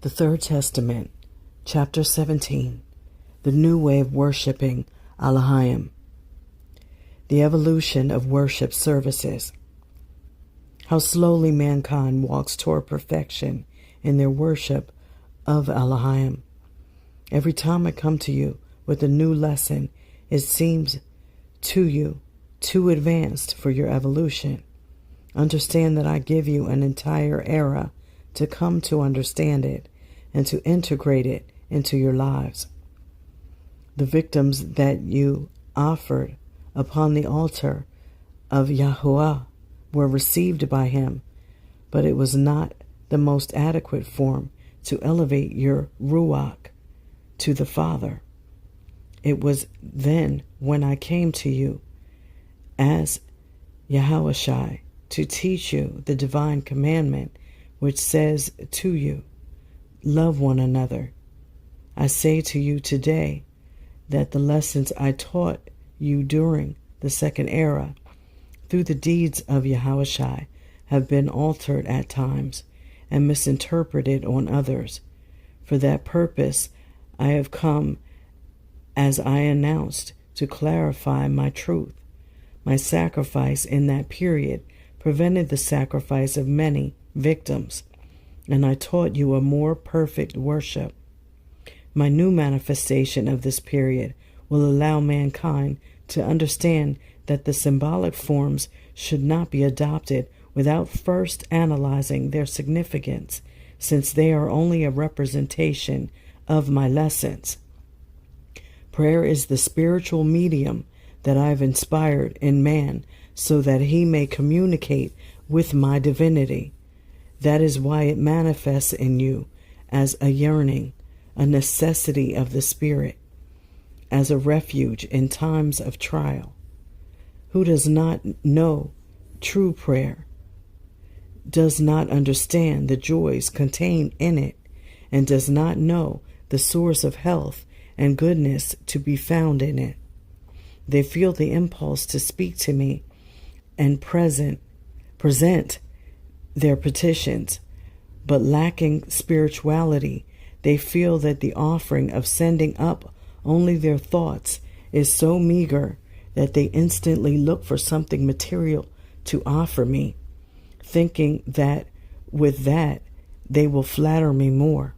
The Third Testament, Chapter 17, The New Way of Worshipping Elohim. The Evolution of Worship Services. How slowly mankind walks toward perfection in their worship of Elohim. Every time I come to you with a new lesson, it seems to you too advanced for your evolution. Understand that I give you an entire era to come to understand it and to integrate it into your lives. The victims that you offered upon the altar of YAH were received by him, but it was not the most adequate form to elevate your Ruach to the Father. It was then when I came to you as YAH to teach you the divine commandment which says to you, love one another. I say to you today that the lessons I taught you during the second era through the deeds of YAH have been altered at times and misinterpreted on others. For that purpose I have come, as I announced, to clarify my truth. My sacrifice in that period prevented the sacrifice of many victims, and I taught you a more perfect worship. My new manifestation of this period will allow mankind to understand that the symbolic forms should not be adopted without first analyzing their significance, since they are only a representation of my lessons. Prayer is the spiritual medium that I have inspired in man so that he may communicate with my divinity. That is why it manifests in you as a yearning, a necessity of the spirit, as a refuge in times of trial. Who does not know true prayer, does not understand the joys contained in it, and does not know the source of health and goodness to be found in it. They feel the impulse to speak to me and present their petitions, but lacking spirituality, they feel that the offering of sending up only their thoughts is so meager that they instantly look for something material to offer me, thinking that with that they will flatter me more.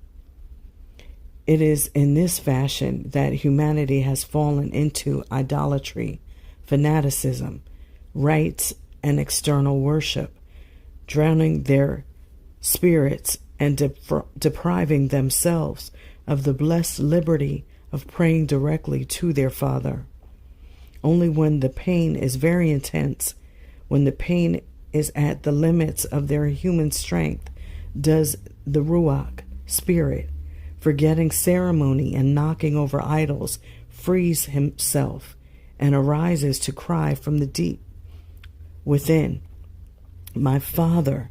It is in this fashion that humanity has fallen into idolatry, fanaticism, rites, and external worship, drowning their spirits and depriving themselves of the blessed liberty of praying directly to their Father. Only when the pain is very intense, when the pain is at the limits of their human strength, does the Ruach, spirit, forgetting ceremony and knocking over idols, frees himself and arises to cry from the deep within, my Father,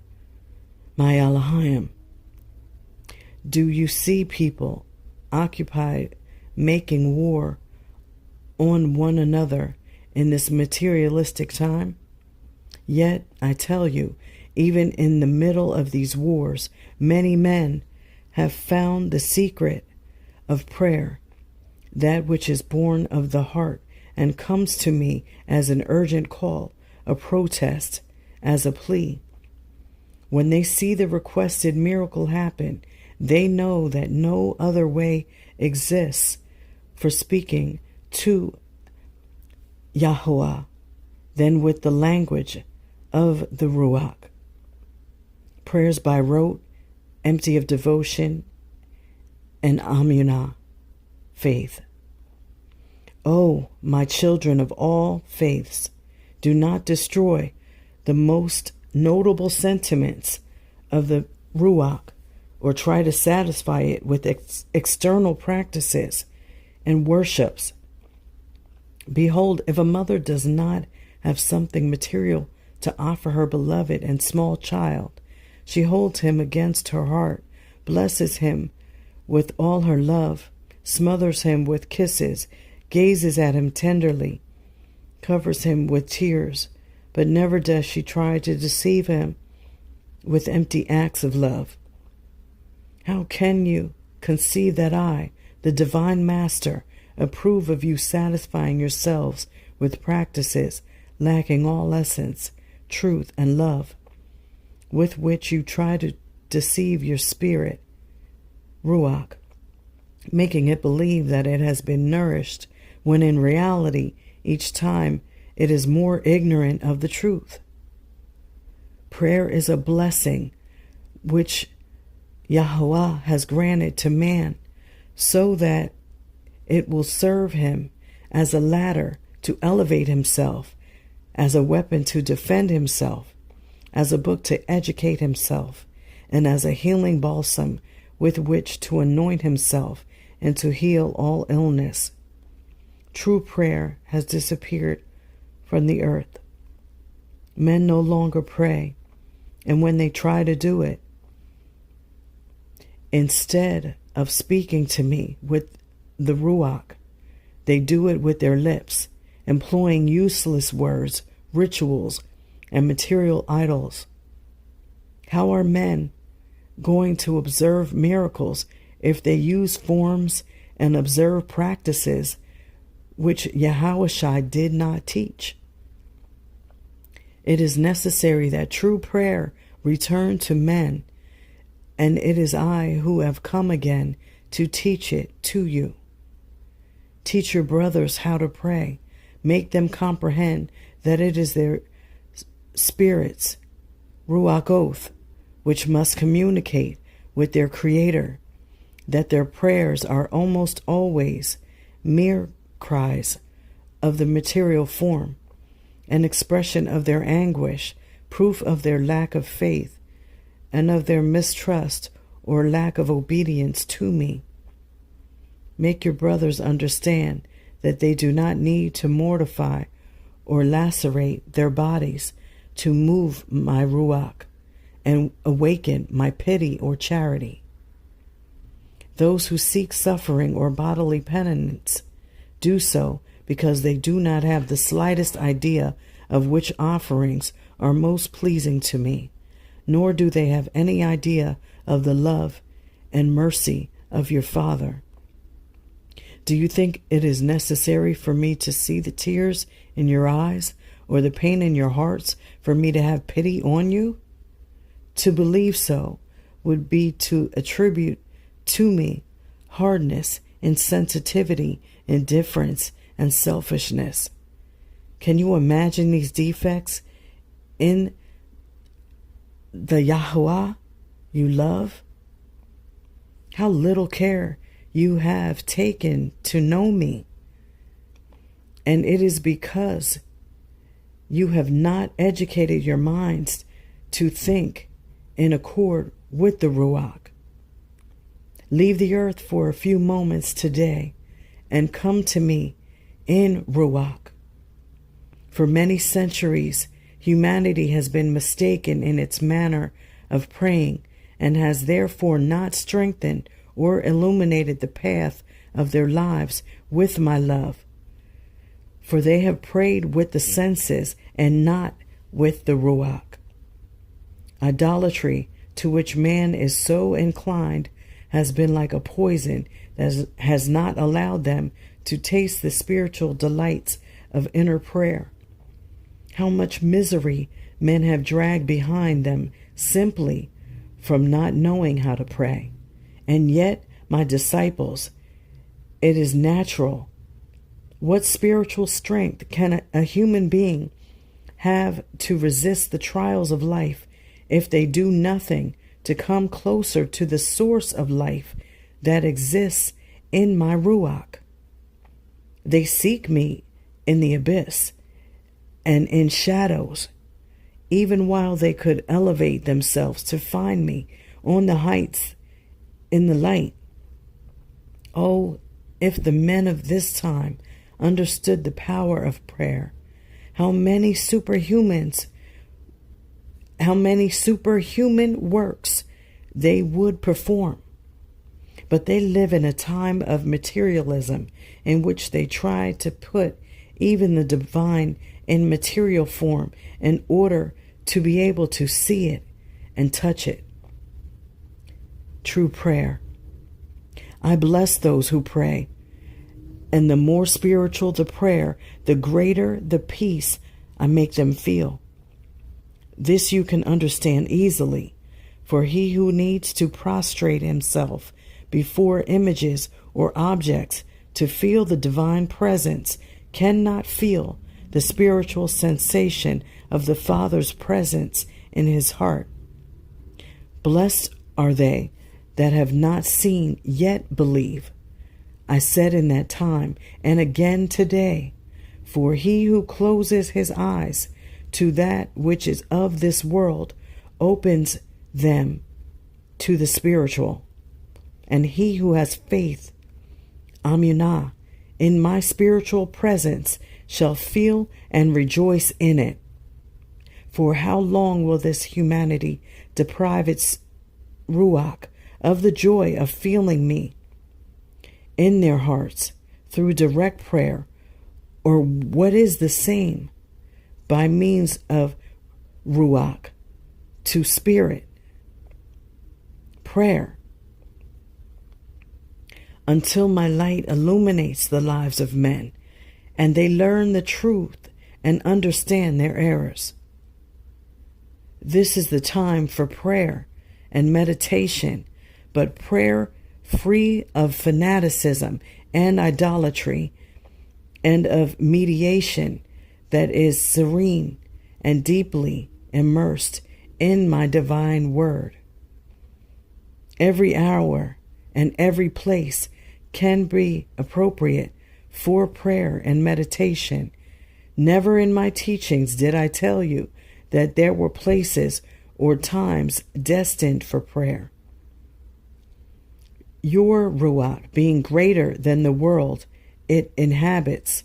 my Elohim. Do you see people occupied making war on one another in this materialistic time? Yet, I tell you, even in the middle of these wars, many men have found the secret of prayer, that which is born of the heart and comes to me as an urgent call, a protest, as a plea. When they see the requested miracle happen, they know that no other way exists for speaking to Yahuwah than with the language of the Ruach. Prayers by rote, empty of devotion and amunah, faith. Oh, my children of all faiths, do not destroy the most notable sentiments of the Ruach or try to satisfy it with external practices and worships. Behold, if a mother does not have something material to offer her beloved and small child, she holds him against her heart, blesses him with all her love, smothers him with kisses, gazes at him tenderly, covers him with tears, but never does she try to deceive him with empty acts of love. How can you conceive that I, the divine master, approve of you satisfying yourselves with practices lacking all essence, truth, and love, with which you try to deceive your spirit, Ruach, making it believe that it has been nourished, when in reality, each time it is more ignorant of the truth? Prayer is a blessing which YAH has granted to man, so that it will serve him as a ladder to elevate himself, as a weapon to defend himself, as a book to educate himself, and as a healing balsam with which to anoint himself and to heal all illness. True prayer has disappeared from the earth. Men no longer pray, and when they try to do it, instead of speaking to me with the Ruach, they do it with their lips, employing useless words, rituals, and material idols. How are men going to observe miracles if they use forms and observe practices which Yahushua did not teach? It is necessary that true prayer return to men, and it is I who have come again to teach it to you. Teach your brothers how to pray. Make them comprehend that it is their spirits, Ruach Oath, which must communicate with their Creator, that their prayers are almost always mere cries of the material form, an expression of their anguish, proof of their lack of faith, and of their mistrust or lack of obedience to me. Make your brothers understand that they do not need to mortify or lacerate their bodies to move my Ruach and awaken my pity or charity. Those who seek suffering or bodily penance do so because they do not have the slightest idea of which offerings are most pleasing to me, nor do they have any idea of the love and mercy of your Father. Do you think it is necessary for me to see the tears in your eyes or the pain in your hearts for me to have pity on you? To believe so would be to attribute to me hardness, insensitivity, indifference, and selfishness. Can you imagine these defects in the Yahuwah you love? How little care you have taken to know me. And it is because you have not educated your minds to think in accord with the Ruach. Leave the earth for a few moments today and come to me in Ruach. For many centuries, humanity has been mistaken in its manner of praying and has therefore not strengthened or illuminated the path of their lives with my love. For they have prayed with the senses and not with the Ruach. Idolatry, to which man is so inclined, has been like a poison that has not allowed them to taste the spiritual delights of inner prayer. How much misery men have dragged behind them simply from not knowing how to pray. And yet, my disciples, it is natural. What spiritual strength can a human being have to resist the trials of life if they do nothing to come closer to the source of life that exists in my Ruach? They seek me in the abyss and in shadows, even while they could elevate themselves to find me on the heights in the light. Oh, if the men of this time understood the power of prayer, how many superhuman works they would perform. But they live in a time of materialism in which they try to put even the divine in material form in order to be able to see it and touch it. true prayer. I bless those who pray, and the more spiritual the prayer, the greater the peace I make them feel. This you can understand easily, for he who needs to prostrate himself before images or objects to feel the divine presence cannot feel the spiritual sensation of the Father's presence in his heart. Blessed are they that have not seen yet believe. I said in that time, and again today, for he who closes his eyes to that which is of this world opens them to the spiritual. And he who has faith, amunah, in my spiritual presence shall feel and rejoice in it. For how long will this humanity deprive its ruach of the joy of feeling me in their hearts through direct prayer, or what is the same, by means of ruach to spirit prayer, until my light illuminates the lives of men, and they learn the truth and understand their errors. This is the time for prayer and meditation, but prayer free of fanaticism and idolatry, and of mediation that is serene and deeply immersed in my divine word. Every hour and every place can be appropriate for prayer and meditation. Never in my teachings did I tell you that there were places or times destined for prayer. Your ruach being greater than the world it inhabits,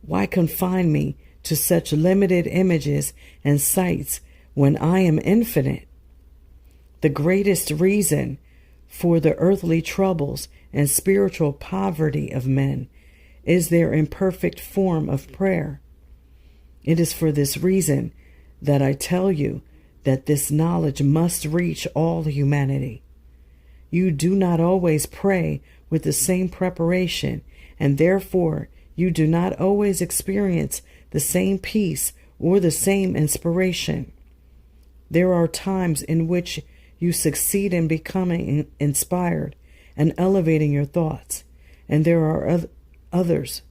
why confine me to such limited images and sights when I am infinite? The greatest reason for the earthly troubles and spiritual poverty of men is their imperfect form of prayer. It is for this reason that I tell you that this knowledge must reach all humanity. You do not always pray with the same preparation, and therefore you do not always experience the same peace or the same inspiration. There are times in which you succeed in becoming inspired and elevating your thoughts, and there are others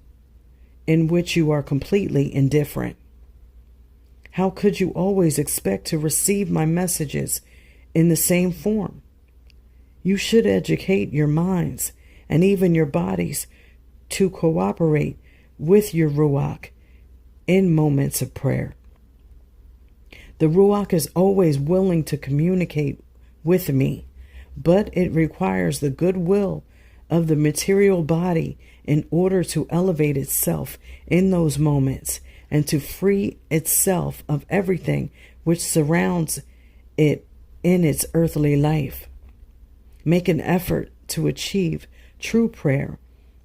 in which you are completely indifferent. How could you always expect to receive my messages in the same form? You should educate your minds and even your bodies to cooperate with your ruach in moments of prayer. The ruach is always willing to communicate with me, but it requires the goodwill of the material body in order to elevate itself in those moments and to free itself of everything which surrounds it in its earthly life. Make an effort to achieve true prayer,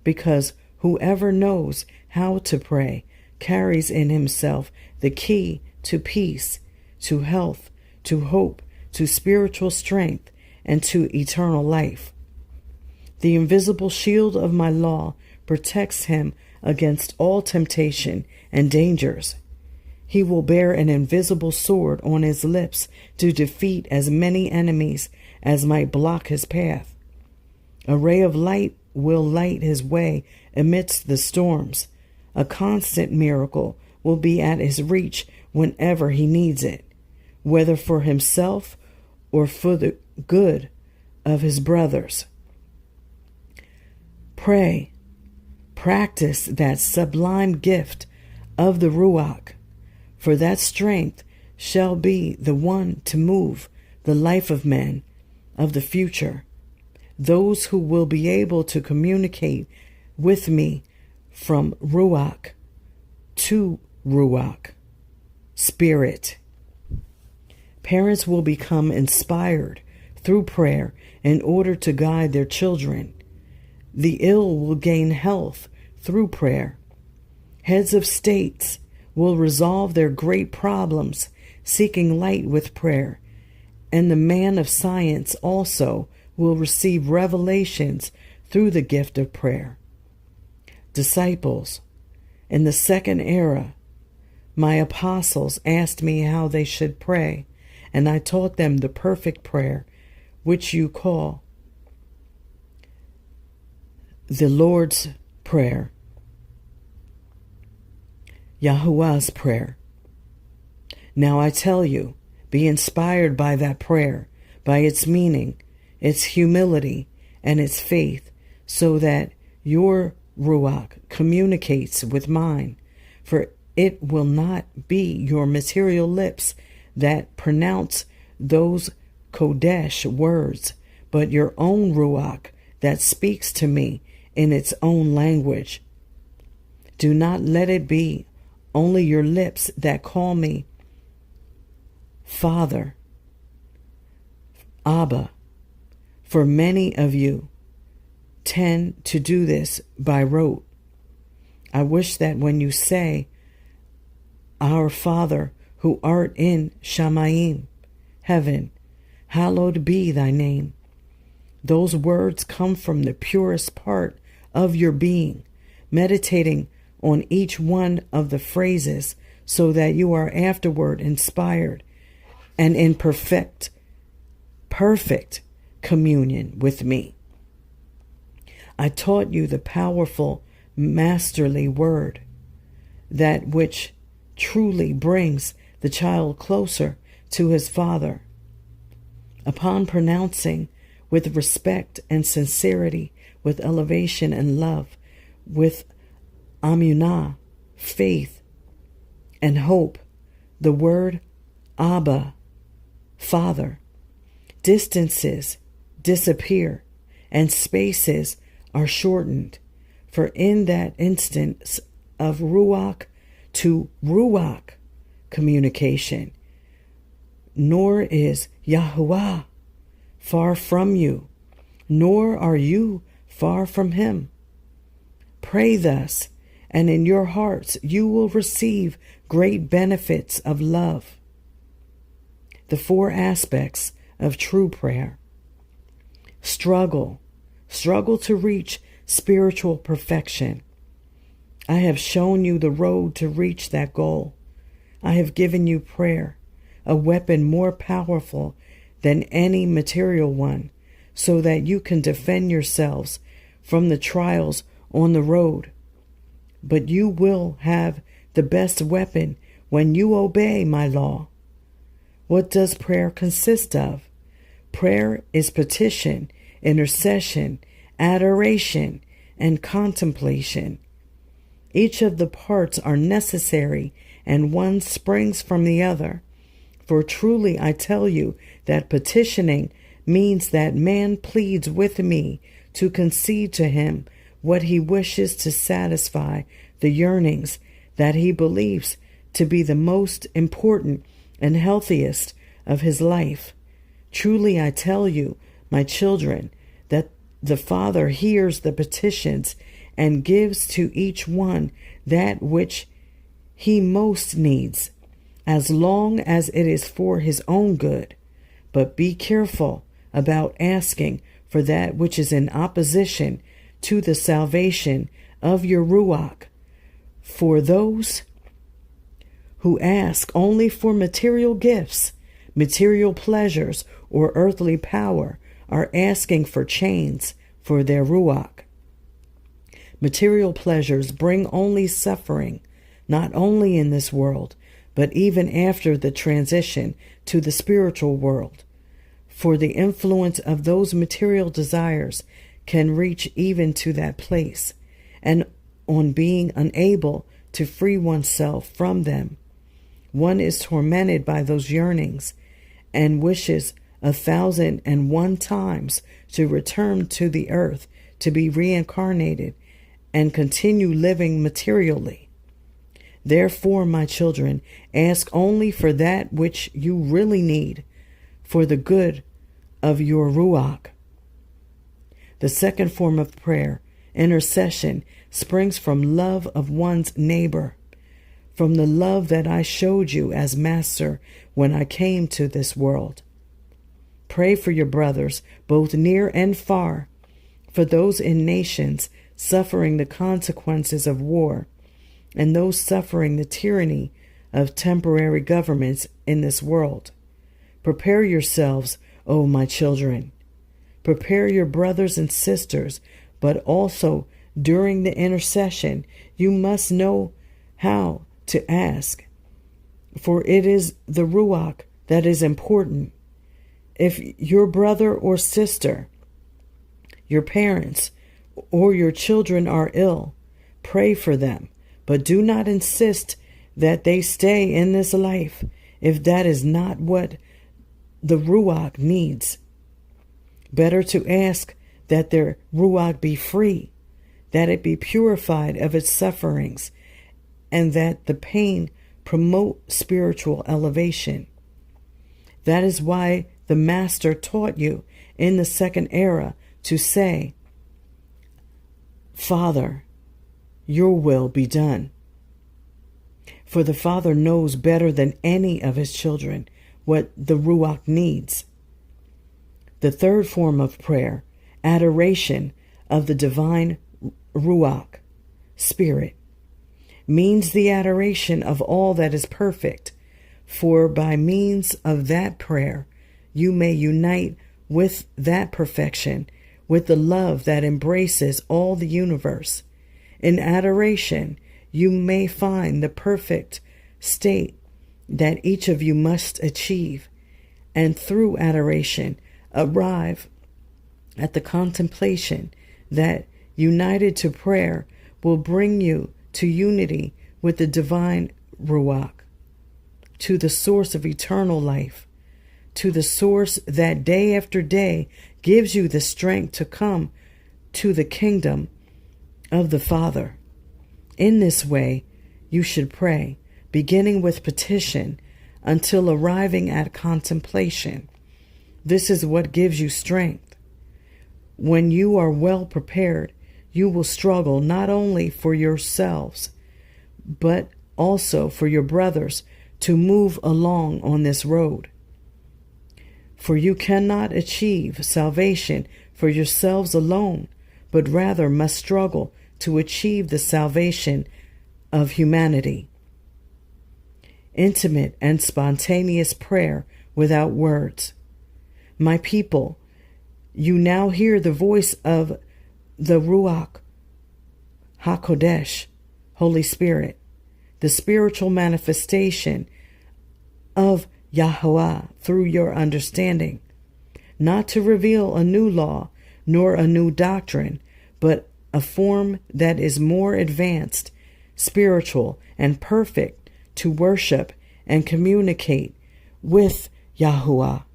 because whoever knows how to pray carries in himself the key to peace, to health, to hope, to spiritual strength, and to eternal life. The invisible shield of my law protects him against all temptation and dangers. He will bear an invisible sword on his lips to defeat as many enemies as might block his path. A ray of light will light his way amidst the storms. A constant miracle will be at his reach whenever he needs it, whether for himself or for the good of his brothers. Pray, practice that sublime gift of the Ruach, for that strength shall be the one to move the life of men of the future, those who will be able to communicate with me from Ruach to Ruach, spirit. Parents will become inspired through prayer in order to guide their children. The ill will gain health through prayer. Heads of states will resolve their great problems seeking light with prayer, and the man of science also will receive revelations through the gift of prayer. Disciples, in the second era, my apostles asked me how they should pray, and I taught them the perfect prayer, which you call the Lord's Prayer, YAH's prayer. Now I tell you, be inspired by that prayer, by its meaning, its humility, and its faith, so that your Ruach communicates with mine, for it will not be your material lips that pronounce those Kodesh words, but your own Ruach that speaks to me in its own language. Do not let it be only your lips that call me Father, Abba, for many of you tend to do this by rote. I wish that when you say, Our Father who art in Shamayim, heaven, hallowed be thy name, those words come from the purest part of your being, meditating on each one of the phrases so that you are afterward inspired and in perfect communion with me. I taught you the powerful, masterly word, that which truly brings the child closer to his father. Upon pronouncing with respect and sincerity, with elevation and love, with amunah, faith and hope, the word Abba, Father, distances disappear and spaces are shortened. For in that instance of Ruach to Ruach communication, nor is Yahuwah far from you, nor are you far from him. Pray thus, and in your hearts you will receive great benefits of love. The 4 aspects of true prayer. Struggle to reach spiritual perfection. I have shown you the road to reach that goal. I have given you prayer, a weapon more powerful than any material one, so that you can defend yourselves from the trials on the road. But you will have the best weapon when you obey my law. What does prayer consist of? Prayer is petition, intercession, adoration, and contemplation. Each of the parts are necessary, and one springs from the other. For truly I tell you that petitioning means that man pleads with me to concede to him what he wishes to satisfy the yearnings that he believes to be the most important and healthiest of his life. Truly I tell you, my children, that the Father hears the petitions and gives to each one that which he most needs, as long as it is for his own good. But be careful about asking for that which is in opposition to the salvation of your Ruach. For those who ask only for material gifts, material pleasures, or earthly power are asking for chains for their Ruach. Material pleasures bring only suffering, not only in this world, but even after the transition to the spiritual world. For the influence of those material desires can reach even to that place, and on being unable to free oneself from them, one is tormented by those yearnings and wishes 1,001 times to return to the earth to be reincarnated and continue living materially. Therefore, my children, ask only for that which you really need, for the good of your Ruach. The second form of prayer, intercession, springs from love of one's neighbor, from the love that I showed you as master when I came to this world. Pray for your brothers, both near and far, for those in nations suffering the consequences of war, and those suffering the tyranny of temporary governments in this world. Prepare yourselves, O my children. Prepare your brothers and sisters, but also during the intercession, you must know how to ask, for it is the Ruach that is important. If your brother or sister, your parents, or your children are ill, pray for them, but do not insist that they stay in this life if that is not what the Ruach needs. Better to ask that their Ruach be free, that it be purified of its sufferings, and that the pain promote spiritual elevation. That is why the Master taught you in the second era to say, Father, your will be done. For the Father knows better than any of his children what the Ruach needs. The third form of prayer, adoration of the divine Ruach, Spirit, means the adoration of all that is perfect, for by means of that prayer you may unite with that perfection, with the love that embraces all the universe. In adoration, you may find the perfect state that each of you must achieve, and through adoration, arrive at the contemplation that, united to prayer, will bring you to unity with the divine Ruach, to the source of eternal life, to the source that day after day gives you the strength to come to the kingdom of the Father. In this way, you should pray, beginning with petition until arriving at contemplation. This is what gives you strength. When you are well prepared, you will struggle not only for yourselves, but also for your brothers to move along on this road. For you cannot achieve salvation for yourselves alone, but rather must struggle to achieve the salvation of humanity. Intimate and spontaneous prayer without words. My people, you now hear the voice of the Ruach HaKodesh, Holy Spirit, the spiritual manifestation of YAH through your understanding, not to reveal a new law nor a new doctrine, but a form that is more advanced, spiritual, and perfect to worship and communicate with Yahuwah.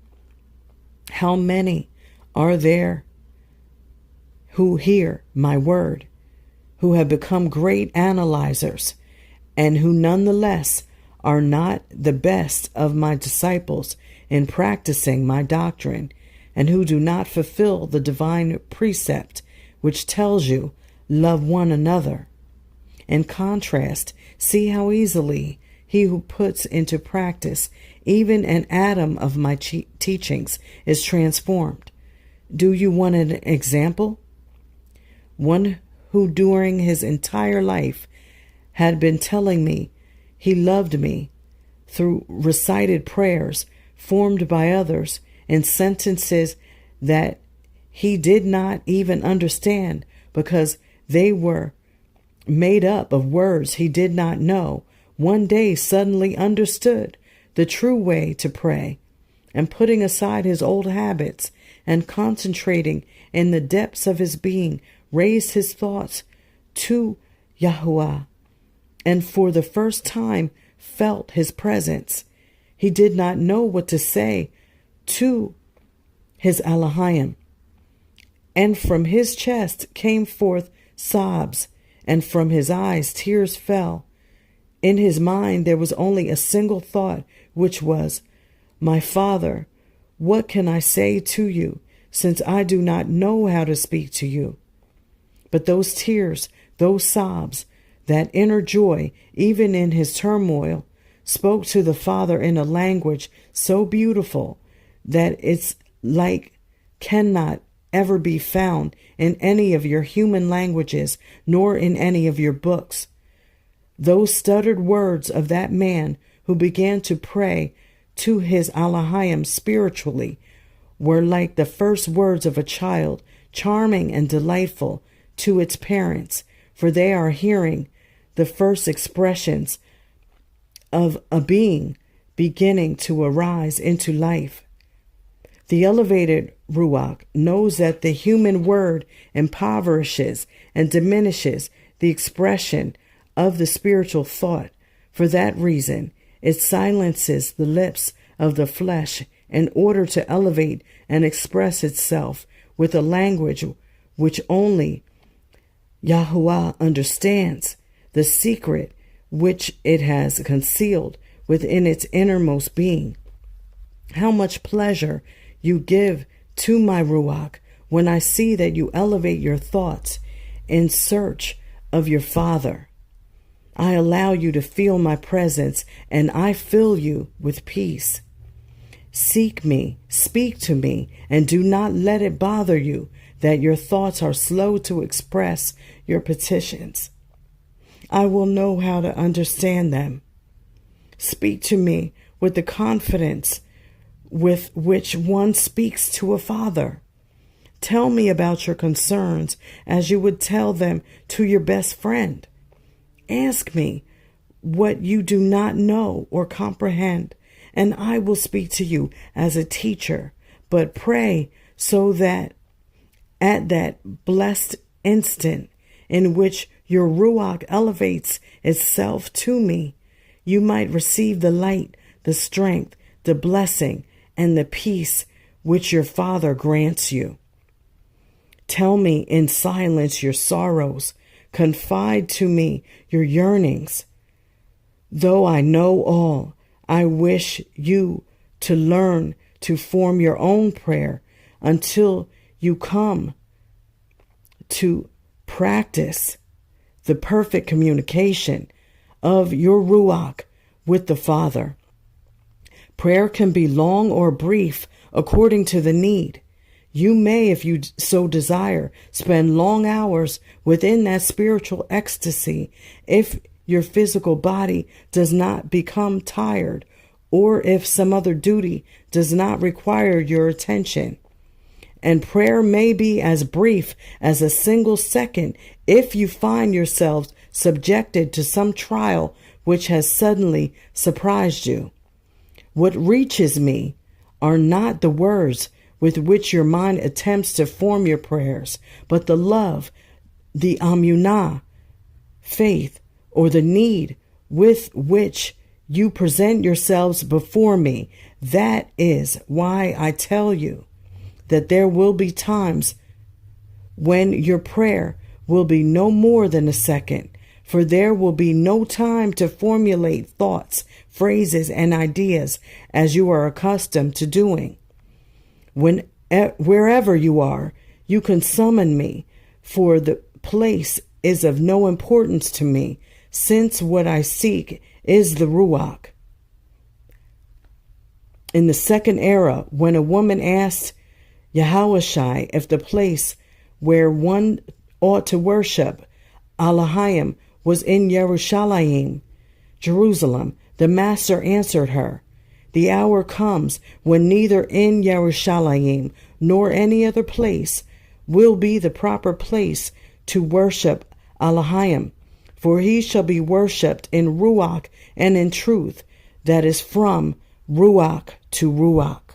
How many are there who hear my word, who have become great analyzers, and who nonetheless are not the best of my disciples in practicing my doctrine, and who do not fulfill the divine precept which tells you, love one another. In contrast, see how easily he who puts into practice even an atom of my teachings is transformed. Do you want an example? One who during his entire life had been telling me he loved me through recited prayers formed by others in sentences that he did not even understand because they were made up of words he did not know, one day suddenly understood the true way to pray, and putting aside his old habits and concentrating in the depths of his being, raised his thoughts to Yahuwah, and for the first time felt his presence. He did not know what to say to his Elohim, and from his chest came forth sobs, and from his eyes tears fell. In his mind there was only a single thought, which was, my Father, what can I say to you, since I do not know how to speak to you? But those tears, those sobs, that inner joy, even in his turmoil, spoke to the Father in a language so beautiful that its like cannot ever be found in any of your human languages, nor in any of your books. Those stuttered words of that man who began to pray to his Elohim spiritually were like the first words of a child, charming and delightful to its parents, for they are hearing the first expressions of a being beginning to arise into life. The elevated Ruach knows that the human word impoverishes and diminishes the expression of the spiritual thought. For that reason, it silences the lips of the flesh in order to elevate and express itself with a language which only YAH understands, the secret which it has concealed within its innermost being. How much pleasure you give to my Ruach when I see that you elevate your thoughts in search of your Father. I allow you to feel my presence, and I fill you with peace. Seek me, speak to me, and do not let it bother you that your thoughts are slow to express your petitions. I will know how to understand them. Speak to me with the confidence with which one speaks to a father. Tell me about your concerns as you would tell them to your best friend. Ask me what you do not know or comprehend, and I will speak to you as a teacher. But pray so that at that blessed instant in which your Ruach elevates itself to me, you might receive the light, the strength, the blessing, and the peace which your Father grants you. Tell me in silence your sorrows. Confide to me your yearnings. Though I know all, I wish you to learn to form your own prayer until you come to practice the perfect communication of your Ruach with the Father. Prayer can be long or brief according to the need. You may, if you so desire, spend long hours within that spiritual ecstasy if your physical body does not become tired, or if some other duty does not require your attention. And prayer may be as brief as a single second if you find yourselves subjected to some trial which has suddenly surprised you. What reaches me are not the words with which your mind attempts to form your prayers, but the love, the amunah, faith, or the need with which you present yourselves before me. That is why I tell you that there will be times when your prayer will be no more than a second, for there will be no time to formulate thoughts, phrases, and ideas as you are accustomed to doing. Wherever you are, you can summon me, for the place is of no importance to me, since what I seek is the Ruach. In the second era, when a woman asked Yahushai if the place where one ought to worship Elohim was in Jerusalem, the Master answered her, "The hour comes when neither in Jerusalem nor any other place will be the proper place to worship Elohim, for he shall be worshipped in Ruach and in truth, that is from Ruach to Ruach."